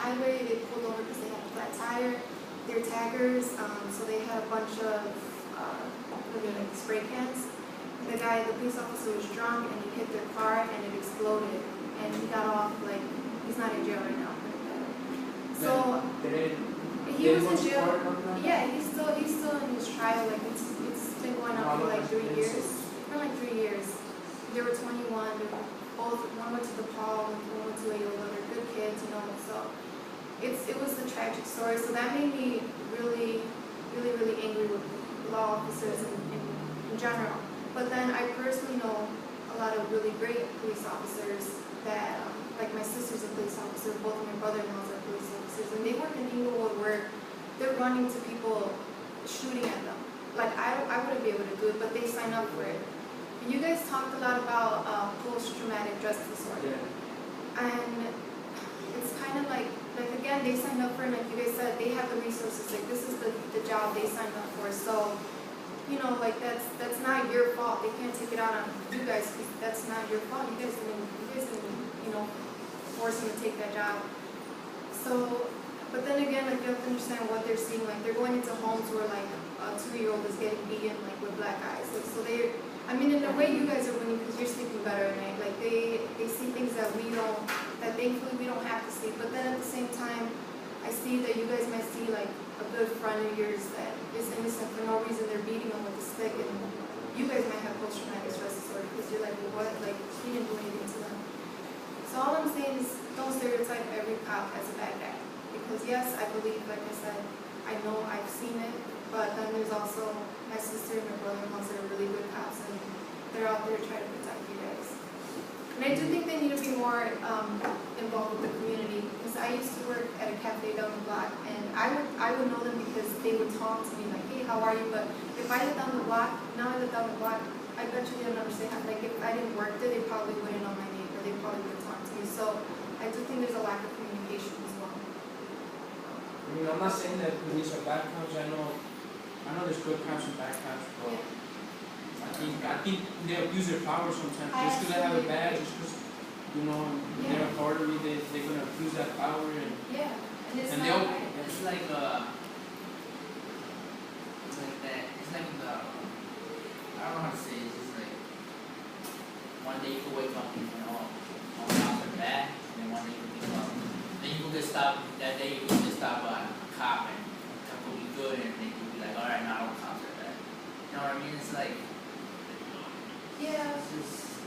highway. They pulled over because they had a flat tire. They're taggers, so they had a bunch of like spray cans. The police officer was drunk and he hit their car and it exploded. And he got off, like, he's not in jail right now. So he was in jail. Yeah, he's still in his trial. Like it's been going on for like 3 years. For like 3 years. They were 21. One went to DePaul, one went to Ayola. They're good kids, you know. So it was a tragic story. So that made me really angry with law officers in general. But then I personally know a lot of really great police officers that, like my sister's a police officer, both of my brother-in-laws are police officers, and they work in Inglewood where they're running to people shooting at them. Like I wouldn't be able to do it, but they sign up for it. And you guys talked a lot about post-traumatic stress disorder, and it's kind of like again, they signed up for it, like you guys said, they have the resources, like this is the job they signed up for, so you know, like that's not your fault. They can't take it out on you guys because that's not your fault. You guys didn't, you know, force them to take that job. So, but then again, like you have to understand what they're seeing. Like they're going into homes where like a 2-year-old is getting beaten like with black eyes. Like so I mean, in a way, you guys are winning because you're sleeping better at night. Like they see things that we don't, that thankfully we don't have to see. But then at the same time, I see that you guys might see like a good friend of yours that is innocent for no reason. They're beating them with a stick, and you guys might have post-traumatic stress disorder because you're like, well, what? Like he didn't do anything to them. So all I'm saying is, don't stereotype every cop as a bad guy. Because yes, I believe, like I said, I know I've seen it, but then there's also my sister and my brother-in-law that are really good cops, and they're out there trying to protect you guys. And I do think they need to be more involved with the community, because I used to work at a cafe down the block, and I would know them because they would talk to me like, hey, how are you? But if I lived down the block, I bet you they don't understand how, like if I didn't work there, they probably wouldn't know my name, or they probably wouldn't talk to me. So I do think there's a lack of communication as well. I mean, I'm not saying that police are bad cops. I know there's good cops and bad cops, but yeah. I think they abuse their power sometimes. Just because they have a badge, just because their authority, they're gonna abuse that power and it's like it's like that. It's like I don't know how to say it. It's just like one day you can wake up and all cops are bad, and then one day you can wake up. Then you can get stopped, that day you can get stopped by a cop and the cop will be good and they can be like, alright, now all cops are bad. You know what I mean? It's like, it's just,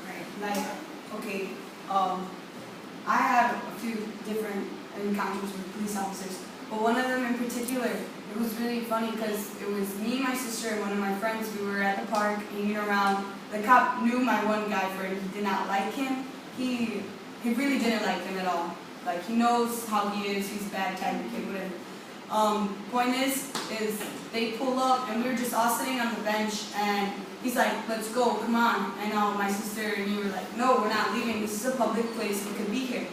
right, like, okay, I had a few different encounters with police officers, but one of them in particular, it was really funny because it was me, my sister, and one of my friends. We were at the park hanging around. The cop knew my one guy friend. He did not like him. He really didn't like him at all. Like, he knows how he is. He's a bad type of kid, whatever. Point is they pull up, and we were just all sitting on the bench, and he's like, let's go, come on. And my sister and you were like, no, we're not leaving. This is a public place. We could be here.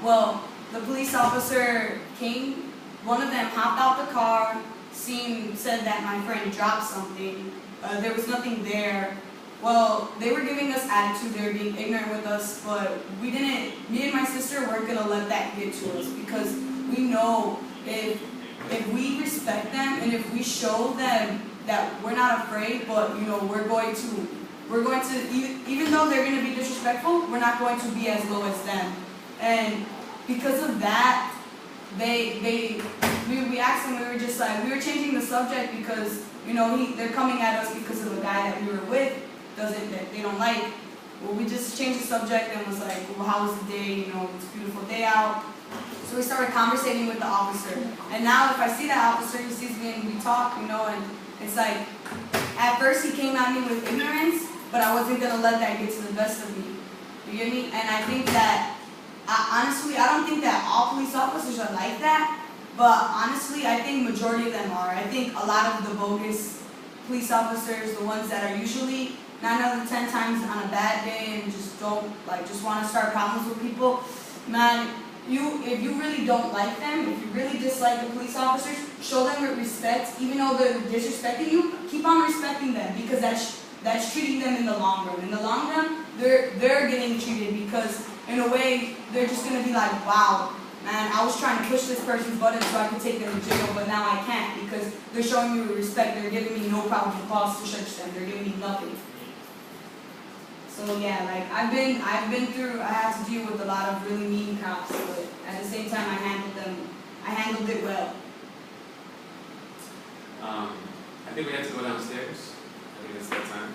Well, the police officer came. One of them hopped out the car, said that my friend dropped something. There was nothing there. Well, they were giving us attitude. They were being ignorant with us, but me and my sister weren't going to let that get to us, because we know if we respect them and if we show them that we're not afraid, but we're going to even though they're going to be disrespectful, we're not going to be as low as them. And because of that, we asked them. We were just like, we were changing the subject because they're coming at us because of the guy that we were with that they don't like. Well, we just changed the subject and was like, well, how was the day? It's a beautiful day out. So we started conversating with the officer. And now if I see that officer, he sees me and we talk, and it's like, at first he came at me with ignorance, but I wasn't gonna let that get to the best of me. You get me? And I think that honestly, I don't think that all police officers are like that, but honestly, I think majority of them are. I think a lot of the bogus police officers, the ones that are usually 9 out of 10 times on a bad day and just want to start problems with people, man, if you really don't like them, if you really dislike the police officers, show them with respect. Even though they're disrespecting you, keep on respecting them, because that's treating them in the long run. In the long run, they're getting treated, because in a way, they're just gonna be like, wow, man, I was trying to push this person's button so I could take them to jail, but now I can't because they're showing me respect. They're giving me no probable cause to search them. They're giving me nothing. So yeah, like I had to deal with a lot of really mean cops, but at the same time, I handled it well. I think we have to go downstairs. I think it's that time.